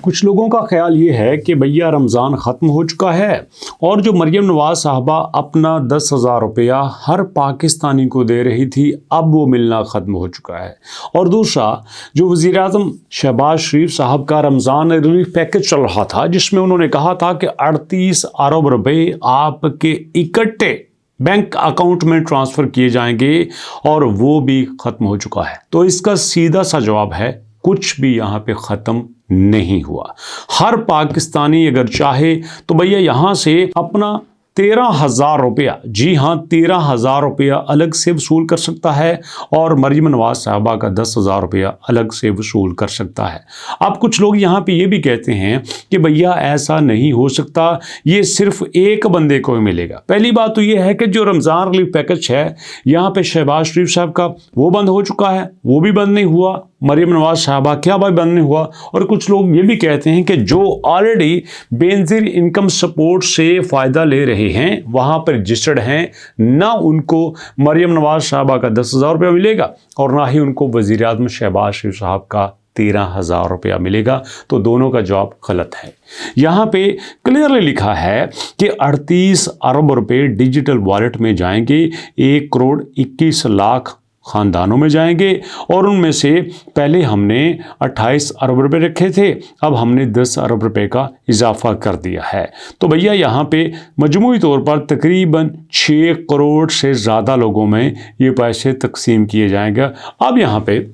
कुछ लोगों का ख्याल ये है कि भैया रमज़ान ख़त्म हो चुका है और जो मरियम नवाज साहबा अपना 10,000 रुपया हर पाकिस्तानी को दे रही थी, अब वो मिलना ख़त्म हो चुका है। और दूसरा, जो वज़ीर-ए-आज़म शहबाज शरीफ साहब का रमज़ान रिलीफ पैकेज चल रहा था, जिसमें उन्होंने कहा था कि 38 अरब रुपये आपके इकट्ठे बैंक अकाउंट में ट्रांसफ़र किए जाएंगे, और वो भी ख़त्म हो चुका है। तो इसका सीधा सा जवाब है, कुछ भी यहाँ पे ख़त्म नहीं हुआ। हर पाकिस्तानी अगर चाहे तो भैया यहाँ से अपना 13,000 रुपया, जी हाँ 13,000 रुपया अलग से वसूल कर सकता है, और मरियम नवाज साहबा का 10,000 रुपया अलग से वसूल कर सकता है। अब कुछ लोग यहाँ पे ये भी कहते हैं कि भैया ऐसा नहीं हो सकता, ये सिर्फ एक बंदे को ही मिलेगा। पहली बात तो ये है कि जो रमज़ान रिलीफ पैकेज है यहाँ पे शहबाज शरीफ साहब का, वो बंद हो चुका है, वो भी बंद नहीं हुआ। मरियम नवाज साहबा क्या भाई बंद नहीं हुआ। और कुछ लोग ये भी कहते हैं कि जो ऑलरेडी बेनजीर इनकम सपोर्ट से फ़ायदा ले रहे हैं, वहाँ पर रजिस्टर्ड हैं, ना उनको मरियम नवाज साहबा का 10,000 रुपया मिलेगा और ना ही उनको वज़ीर-ए-आज़म शहबाज शरीफ साहब का 13,000 रुपया मिलेगा। तो दोनों का जवाब गलत है। यहाँ पे क्लियरली लिखा है कि 38 अरब रुपये डिजिटल वॉलेट में जाएंगे, 1 करोड़ 21 लाख ख़ानदानों में जाएंगे, और उनमें से पहले हमने 28 अरब रुपये रखे थे, अब हमने 10 अरब रुपये का इजाफा कर दिया है। तो भैया यहाँ पे मजमूई तौर पर तकरीबन 6 करोड़ से ज़्यादा लोगों में ये पैसे तकसीम किए जाएंगे। अब यहाँ पे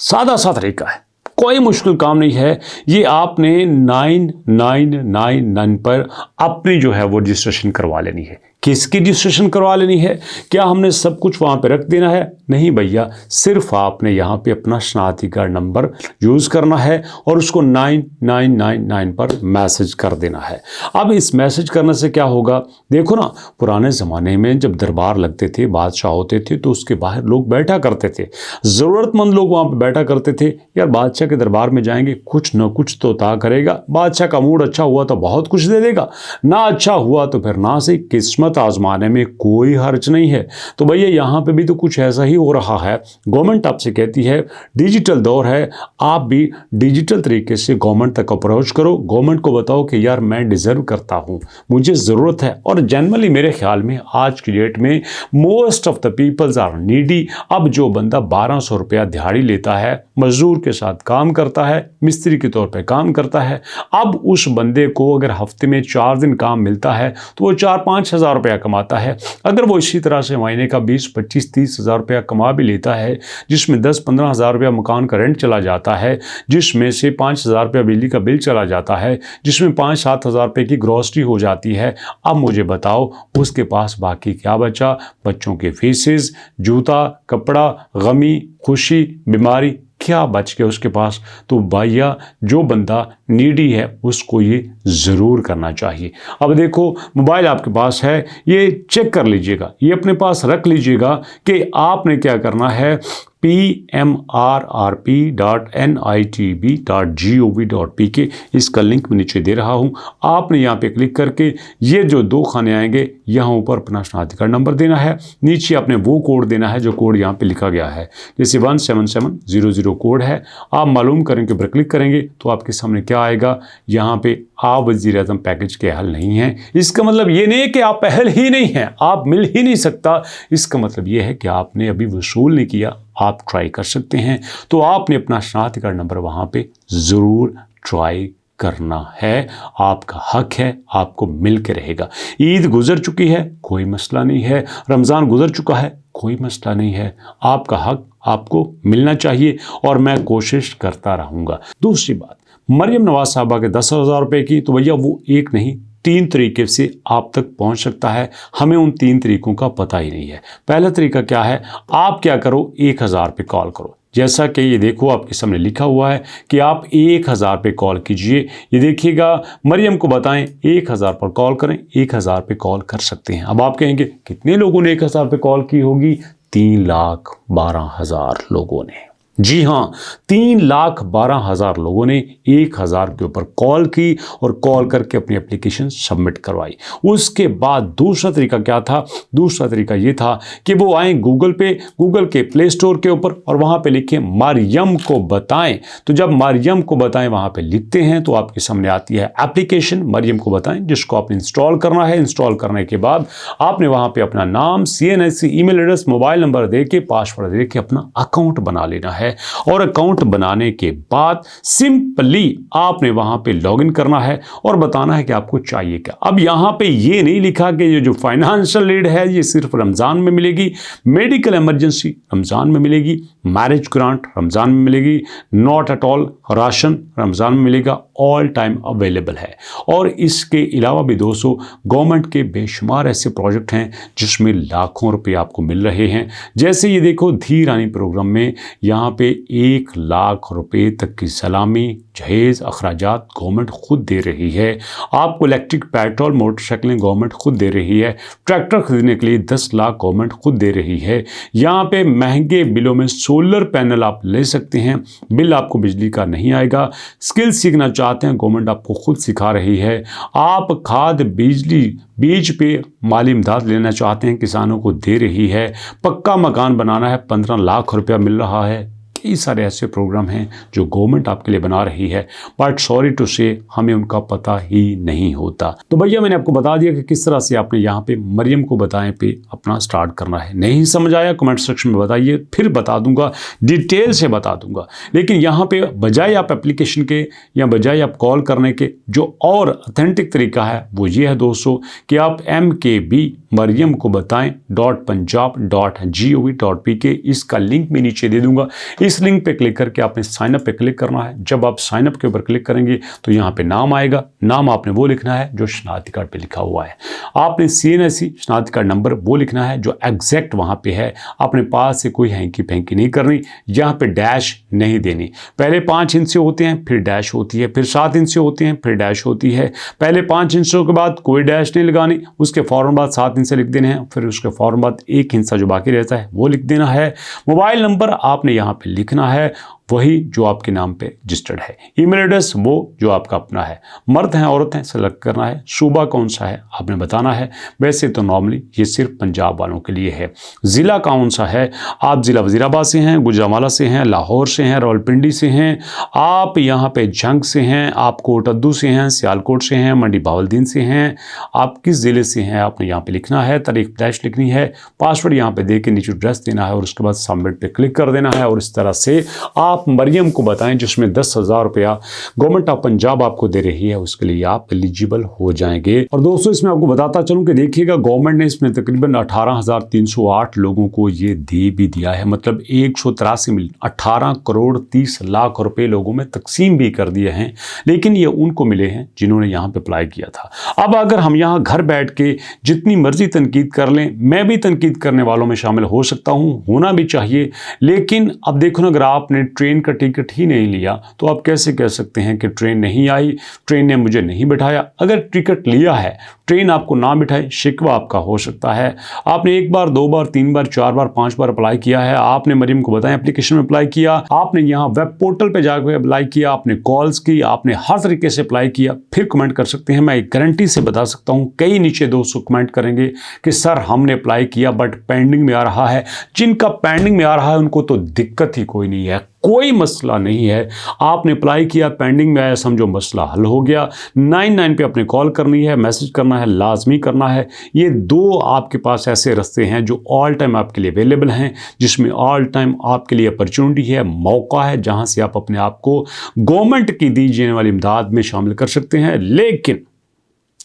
सादा सा तरीका है, कोई मुश्किल काम नहीं है। ये आपने 9999 पर अपनी जो है वो रजिस्ट्रेशन करवा लेनी है। किसकी रजिस्ट्रेशन करवा लेनी है? क्या हमने सब कुछ वहाँ पे रख देना है? नहीं भैया, सिर्फ आपने यहाँ पे अपना शनाख्ती कार्ड नंबर यूज़ करना है और उसको 9999 पर मैसेज कर देना है। अब इस मैसेज करने से क्या होगा, देखो ना, पुराने ज़माने में जब दरबार लगते थे, बादशाह होते थे, तो उसके बाहर लोग बैठा करते थे, ज़रूरतमंद लोग वहाँ पर बैठा करते थे। यार बादशाह के दरबार में जाएंगे, कुछ न कुछ तो अता करेगा। बादशाह का मूड अच्छा हुआ तो बहुत कुछ दे देगा, ना अच्छा हुआ तो फिर ना से। किस्मत आजमाने में कोई हर्ज नहीं है। तो भैया यहाँ पे भी तो कुछ ऐसा ही हो रहा है। गवर्नमेंट आपसे कहती है डिजिटल दौर है, आप भी डिजिटल तरीके से गवर्नमेंट तक अप्रोच करो, गवर्नमेंट को बताओ कि यार मैं डिज़र्व करता हूँ, मुझे ज़रूरत है। और जनरली मेरे ख्याल में आज की डेट में most of the peoples are needy. अब जो बंदा 1200 रुपया दिहाड़ी लेता है, मजदूर के साथ काम करता है, मिस्त्री के तौर पर काम करता है, अब उस बंदे को अगर हफ्ते में 4 दिन काम मिलता है तो वो 4-5 हज़ार रुपया कमाता है। अगर वो इसी तरह से महीने का 20, 25, 30 हज़ार रुपया कमा भी लेता है, जिसमें 10-15 हज़ार रुपया मकान का रेंट चला जाता है, जिसमें से 5 हज़ार रुपया बिजली का बिल चला जाता है, जिसमें 5-7 हज़ार रुपये की ग्रॉसरी हो जाती है, अब मुझे बताओ उसके पास बाकी क्या बचा? बच्चों के फीसेस, जूता, कपड़ा, गमी, खुशी, बीमारी, क्या बच गया उसके पास? तो भैया जो बंदा नीडी है उसको ये ज़रूर करना चाहिए। अब देखो, मोबाइल आपके पास है, ये चेक कर लीजिएगा, ये अपने पास रख लीजिएगा कि आपने क्या करना है। PMRRP.NITB.gov.pk इसका लिंक मैं नीचे दे रहा हूँ। आपने यहाँ पे क्लिक करके ये जो 2 खाने आएंगे, यहाँ ऊपर अपना शनाख्ती कार्ड नंबर देना है, नीचे आपने वो कोड देना है जो कोड यहाँ पे लिखा गया है, जैसे 17700 कोड है। आप मालूम करेंगे, पर क्लिक करेंगे तो आपके सामने क्या आएगा, यहाँ पे आप वज़ीर-ए-आज़म पैकेज के अहल नहीं हैं। इसका मतलब ये नहीं कि आप अहल ही नहीं हैं, आप मिल ही नहीं सकता। इसका मतलब ये है कि आपने अभी वसूल नहीं किया, आप ट्राई कर सकते हैं। तो आपने अपना शनाख्ती कार्ड नंबर वहाँ पे ज़रूर ट्राई करना है, आपका हक है, आपको मिल के रहेगा। ईद गुजर चुकी है, कोई मसला नहीं है, रमज़ान गुजर चुका है, कोई मसला नहीं है, आपका हक आपको मिलना चाहिए और मैं कोशिश करता रहूँगा। दूसरी बात, मरियम नवाज साहबा के 10,000 रुपये की, तो भैया वो एक नहीं 3 तरीके से आप तक पहुंच सकता है। हमें उन 3 तरीकों का पता ही नहीं है। पहला तरीका क्या है, आप क्या करो, 1000 पे कॉल करो। जैसा कि ये देखो आपके सामने लिखा हुआ है कि आप 1000 पे कॉल कीजिए। ये देखिएगा, मरियम को बताएं 1000 पर कॉल करें, 1000 पे कॉल कर सकते हैं। अब आप कहेंगे कितने लोगों ने 1000 पे कॉल की होगी? 3,12,000 लोगों ने। जी हाँ, 3,12,000 लोगों ने 1,000 के ऊपर कॉल की और कॉल करके अपनी एप्लीकेशन सबमिट करवाई। उसके बाद दूसरा तरीका क्या था? दूसरा तरीका ये था कि वो आए गूगल पे, गूगल के प्ले स्टोर के ऊपर और वहाँ पे लिखें मरियम को बताएं। तो जब मरियम को बताएं वहाँ पे लिखते हैं तो आपके सामने आती है एप्लीकेशन मरियम को बताएं, जिसको आपने इंस्टॉल करना है। इंस्टॉल करने के बाद आपने वहाँ पे अपना नाम, CNSC, email address, mobile number दे के, पासवर्ड दे के अपना अकाउंट बना लेना है। और अकाउंट बनाने के बाद सिंपली आपने वहां पे लॉगिन करना है और बताना है कि आपको चाहिए क्या। अब यहां पे ये नहीं लिखा कि ये जो फाइनेंशियल एड है ये सिर्फ रमजान में मिलेगी, मेडिकल इमरजेंसी रमजान में मिलेगी, मैरिज ग्रांट रमजान में मिलेगी, not at all ration Ramzan में मिलेगा, ऑल टाइम अवेलेबल है। और इसके अलावा भी दोस्तों गवर्नमेंट के बेशुमार ऐसे प्रोजेक्ट हैं जिसमें लाखों रुपए आपको मिल रहे हैं। जैसे ये देखो, धी रानी प्रोग्राम में यहाँ पे 1,00,000 रुपए तक की सलामी, जहेज, अखराजात गवर्नमेंट खुद दे रही है। आपको इलेक्ट्रिक पेट्रोल मोटरसाइकिलें गवर्नमेंट खुद दे रही है। ट्रैक्टर खरीदने के लिए 10 लाख गवर्नमेंट खुद दे रही है। यहाँ पे महंगे बिलों में सोलर पैनल आप ले सकते हैं, बिल आपको बिजली का नहीं आएगा। स्किल सीखना चाहते हैं, गवर्नमेंट आपको खुद सिखा रही है। आप खाद, बिजली, बीज पे माली इमदाद लेना चाहते हैं, किसानों को दे रही है। पक्का मकान बनाना है, 15 लाख रुपया मिल रहा है। कई सारे ऐसे प्रोग्राम हैं जो गवर्नमेंट आपके लिए बना रही है, बट सॉरी टू से हमें उनका पता ही नहीं होता। तो भैया मैंने आपको बता दिया कि किस तरह से आपने यहाँ पे मरियम को बताएं पे अपना स्टार्ट करना है। नहीं समझ आया कमेंट सेक्शन में बताइए, फिर बता दूंगा, डिटेल से बता दूंगा। लेकिन यहाँ पे बजाय आप एप्लीकेशन के या बजाय आप कॉल करने के, जो और ऑथेंटिक तरीका है वो ये है दोस्तों कि आप MKB मरियम को बताएं .punjab.gov.pk, इसका लिंक मैं नीचे दे दूंगा। इस लिंक पे क्लिक करके आपने साइन अप पे क्लिक करना है। जब आप साइन अप के ऊपर क्लिक करेंगे तो यहाँ पे नाम आएगा। नाम आपने वो लिखना है जो शनाख्ती कार्ड पे लिखा हुआ है। आपने CNSC शनाख्ती कार्ड नंबर वो लिखना है जो एग्जैक्ट वहाँ पे है। अपने पास से कोई हैंकी फैंकी नहीं करनी, यहाँ पे डैश नहीं देनी। पहले 5 हिस्से होते हैं, फिर डैश होती है, फिर 7 हिस्से होते हैं, फिर डैश होती है। पहले 5 हिस्सों के बाद कोई डैश नहीं लगानी, उसके फौरन बाद 7 हिस्से लिख देने हैं, फिर उसके फौरन बाद एक हिस्सा जो बाकी रहता है वो लिख देना है। मोबाइल नंबर आपने यहाँ पे लिखना है वही जो आपके नाम पे रजिस्टर्ड है। ईमेल एड्रेस वो जो आपका अपना है। मर्द हैं औरत हैं सेलेक्ट करना है। सूबा कौन सा है आपने बताना है। वैसे तो नॉर्मली ये सिर्फ पंजाब वालों के लिए है। ज़िला कौन सा है, आप ज़िला वज़ीराबाद से हैं, गुजरांवाला से हैं, लाहौर से हैं, रावलपिंडी से हैं, आप यहाँ पे जंग से हैं, आप कोटद्दू से हैं, सियालकोट से हैं, मंडी बहावलदीन से हैं, आप किस ज़िले से हैं आपने यहाँ पे लिखना है। तारीख डैश लिखनी है, पासवर्ड यहाँ पे दे के नीचे एड्रेस देना है और उसके बाद सबमिट पे क्लिक कर देना है। और इस तरह से आप मरियम को बताएं जिसमें 10,000 रुपया गवर्नमेंट ऑफ पंजाब आपको दे रही है, उसके लिए आप एलिजिबल हो जाएंगे। और दोस्तों इसमें आपको बताता चलूं कि देखिएगा गवर्नमेंट ने इसमें तकरीबन 18,308 लोगों को ये दे भी दिया है। मतलब 183 मिलियन 18 करोड़ 30 लाख रुपए लोगों में तकसीम भी कर दिए हैं। लेकिन ये उनको मिले हैं जिन्होंने यहाँ पे अप्लाई किया था। अब अगर हम यहाँ घर बैठ के जितनी मर्जी तनकीद कर लें, मैं भी तनकीद करने वालों में शामिल हो सकता हूँ, होना भी चाहिए। लेकिन अब देखो ना, अगर आपने ट्रेन का टिकट ही नहीं लिया तो आप कैसे कह सकते हैं कि ट्रेन नहीं आई, ट्रेन ने मुझे नहीं बिठाया। अगर टिकट लिया है, ट्रेन आपको ना बिठाए, शिकवा आपका हो सकता है। आपने 1 बार 2 बार 3 बार 4 बार 5 बार अप्लाई किया है, आपने मरियम को बताएं एप्लीकेशन में अप्लाई किया, आपने यहाँ वेब पोर्टल पे जाकर अप्लाई किया, आपने कॉल्स की, आपने हर तरीके से अप्लाई किया, फिर कमेंट कर सकते हैं। मैं एक गारंटी से बता सकता हूँ कई नीचे दोस्तों कमेंट करेंगे कि सर हमने अप्लाई किया बट पेंडिंग में आ रहा है। जिनका पेंडिंग में आ रहा है उनको तो दिक्कत ही कोई नहीं है, कोई मसला नहीं है। आपने अप्लाई किया, पेंडिंग में आया, समझो मसला हल हो गया। 99 पे अपने कॉल करनी है, मैसेज करना है, लाजमी करना है। ये 2 आपके पास ऐसे रास्ते हैं जो ऑल टाइम आपके लिए अवेलेबल हैं, जिसमें ऑल टाइम आपके लिए अपॉर्चुनिटी है, मौका है, जहां से आप अपने आप को गवर्नमेंट की दी जाने वाली इमदाद में शामिल कर सकते हैं। लेकिन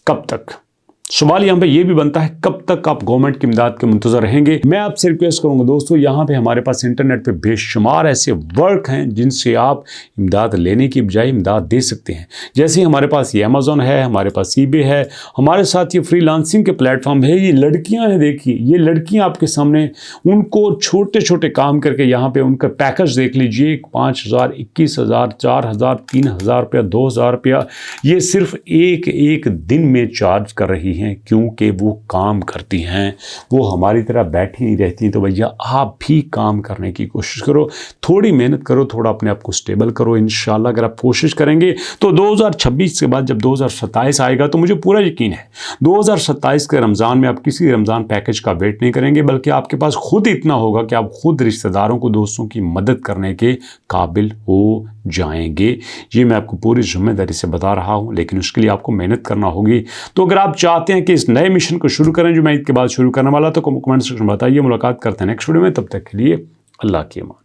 कब तक? सवाल यहाँ पे ये भी बनता है कब तक आप गवर्नमेंट की इमदाद के मुंतज़र रहेंगे। मैं आपसे रिक्वेस्ट करूंगा दोस्तों, यहाँ पे हमारे पास इंटरनेट पे बेशुमार ऐसे वर्क हैं जिनसे आप इमदाद लेने की बजाय इमदाद दे सकते हैं। जैसे हमारे पास ये अमेज़ॉन है, हमारे पास eBay है, हमारे साथ ये फ्रीलांसिंग के प्लेटफॉर्म है। ये लड़कियाँ हैं, देखिए ये लड़कियाँ आपके सामने, उनको छोटे छोटे काम करके यहाँ पे उनका पैकेज देख लीजिए। 5,000, 21,000, 4,000, 3,000 रुपया, 2,000 रुपया, ये सिर्फ एक दिन में चार्ज कर रही है। हैं, क्योंकि वो काम करती हैं, वो हमारी तरह बैठी नहीं रहती। तो भैया आप भी काम करने की कोशिश करो, थोड़ी मेहनत करो, थोड़ा अपने आप को स्टेबल करो। इंशाल्लाह अगर आप कोशिश करेंगे तो 2026 के बाद जब 2027 आएगा तो मुझे पूरा यकीन है 2027 के रमज़ान में आप किसी रमज़ान पैकेज का वेट नहीं करेंगे, बल्कि आपके पास खुद इतना होगा कि आप खुद रिश्तेदारों को, दोस्तों की मदद करने के काबिल हो जाएंगे। ये मैं आपको पूरी जिम्मेदारी से बता रहा हूँ, लेकिन उसके लिए आपको मेहनत करना होगी। तो अगर आप चाहते हैं कि इस नए मिशन को शुरू करें जो मैं ईद के बाद शुरू करने वाला, तो कमेंट सेक्शन में बताइए। मुलाकात करते हैं नेक्स्ट वीडियो में, तब तक के लिए अल्लाह की अमान।